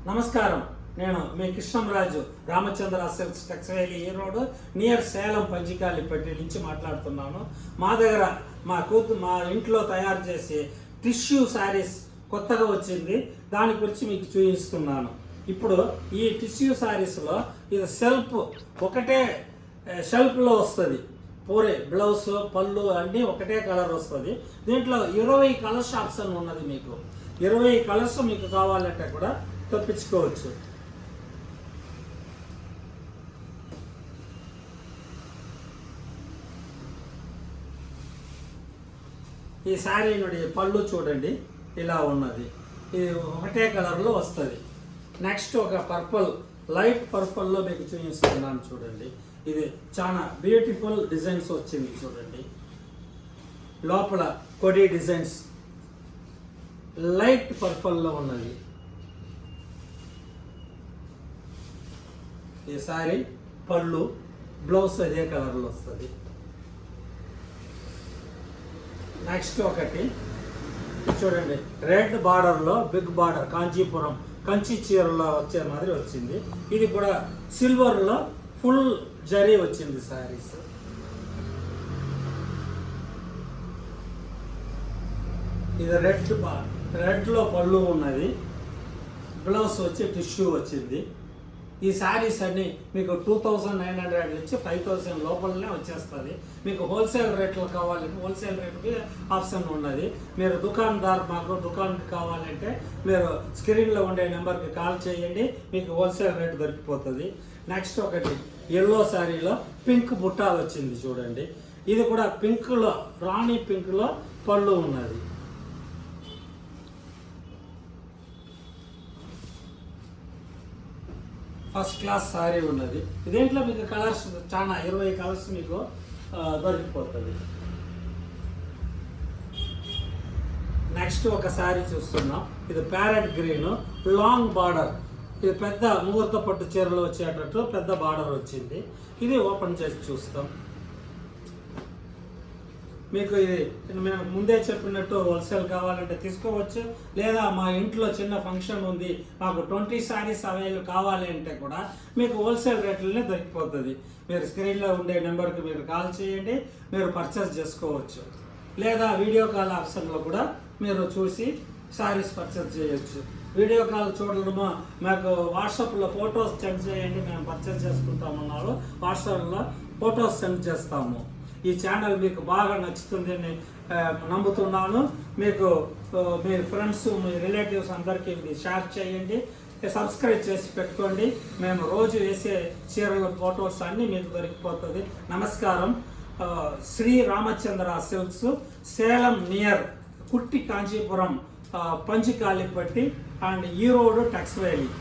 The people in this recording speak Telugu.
నమస్కారం. నేను మీ కృష్ణంరాజు రామచంద్ర సిల్క్స్ టెక్స్టైల్ ఈ రోడ్ నియర్ సేలం పంజికాలిపట్టి నుంచి మాట్లాడుతున్నాను. మా దగ్గర మా ఇంట్లో తయారు చేసే టిష్యూ శారీస్ కొత్తగా వచ్చింది. దాని గురించి మీకు చూపిస్తున్నాను. ఇప్పుడు ఈ టిష్యూ శారీస్లో ఇది ఒకటే షెల్ఫ్లో వస్తుంది. పూరే బ్లౌజ్ పళ్ళు అన్నీ ఒకటే కలర్ వస్తుంది. దీంట్లో 20 కలర్స్ ఆప్షన్ ఉన్నది. మీకు 20 కలర్స్ మీకు కావాలంటే కూడా తెప్పించుకోవచ్చు. ఈ శారీ నుండి పళ్ళు చూడండి, ఇలా ఉన్నది. ఇది ఒకటే కలర్లో వస్తుంది. నెక్స్ట్ ఒక పర్పుల్, లైట్ పర్పుల్లో మీకు చూపిస్తున్నాను చూడండి. ఇది చాలా బ్యూటిఫుల్ డిజైన్స్ వచ్చింది చూడండి. లోపల కొడి డిజైన్స్ లైట్ పర్పుల్లో ఉన్నది. ఈ సారీ పళ్ళు బ్లౌజ్ అదే కలర్లో వస్తుంది. నెక్స్ట్ ఒకటి చూడండి, రెడ్ బార్డర్లో బిగ్ బార్డర్ కాంచీపురం కంచి చీరలో వచ్చే మాదిరి వచ్చింది. ఇది కూడా సిల్వర్లో ఫుల్ జరీ వచ్చింది శారీస్. ఇది రెడ్లో పళ్ళు ఉన్నది. బ్లౌజ్ వచ్చి టిష్యూ వచ్చింది. ఈ శారీస్ అన్ని మీకు 2900 నుంచి 5000 లోపలనే వచ్చేస్తుంది. మీకు హోల్సేల్ రేట్లో కావాలంటే హోల్సేల్ రేట్కి ఆప్షన్ ఉన్నది. మీరు మాకు దుకాణంకి కావాలంటే మీరు స్క్రీన్లో ఉండే నెంబర్కి కాల్ చేయండి, మీకు హోల్సేల్ రేట్ దొరికిపోతుంది. నెక్స్ట్ ఒకటి ఎల్లో శారీలో పింక్ బుట్ట వచ్చింది చూడండి. ఇది కూడా పింక్లో రాణి పింక్లో పళ్ళు ఉన్నది. ఫస్ట్ క్లాస్ శారీ ఉన్నది. దీంట్లో మీకు కలర్స్ చాలా 20 కలర్స్ మీకు దొరికిపోతుంది. నెక్స్ట్ ఒక శారీ చూస్తున్నాం. ఇది ప్యారెట్ గ్రీన్ లాంగ్ బార్డర్. ఇది పెద్ద ముహూర్త పట్టు చీరలో వచ్చేటట్టు పెద్ద బార్డర్ వచ్చింది. ఇది ఓపెన్ చేసి చూస్తాం. మీకు ఇది మేము ముందే చెప్పినట్టు హోల్సేల్ కావాలంటే తీసుకోవచ్చు, లేదా మా ఇంట్లో చిన్న ఫంక్షన్ ఉంది, మాకు 20 శారీస్ అవైలబుల్ కావాలి అంటే కూడా మీకు హోల్సేల్ రేట్లనే దొరికిపోతుంది. మీరు స్క్రీన్లో ఉండే నెంబర్కి మీరు కాల్ చేయండి, మీరు పర్చేస్ చేసుకోవచ్చు. లేదా వీడియో కాల్ ఆప్షన్లో కూడా మీరు చూసి శారీస్ పర్చేస్ చేయొచ్చు. వీడియో కాల్ చూడడమో మాకు వాట్సాప్లో ఫొటోస్ సెండ్ చేయండి, మేము పర్చేస్ చేసుకుంటామన్నారు. వాట్సాప్లో ఫొటోస్ సెండ్ చేస్తాము. ఈ ఛానల్ మీకు బాగా నచ్చుతుందని నమ్ముతున్నాను. మీకు మీ ఫ్రెండ్స్, మీ రిలేటివ్స్ అందరికీ ఇది షేర్ చేయండి, సబ్స్క్రైబ్ చేసి పెట్టుకోండి. మేము రోజు వేసే చీరల ఫొటోస్ అన్నీ మీకు దొరికిపోతుంది. నమస్కారం. శ్రీ రామచంద్ర సిల్క్స్, సేలం నియర్ కుట్టి కాంచీపురం పంజికాలిపట్టి అండ్ ఈ రోడ్ టెక్స్టైల్.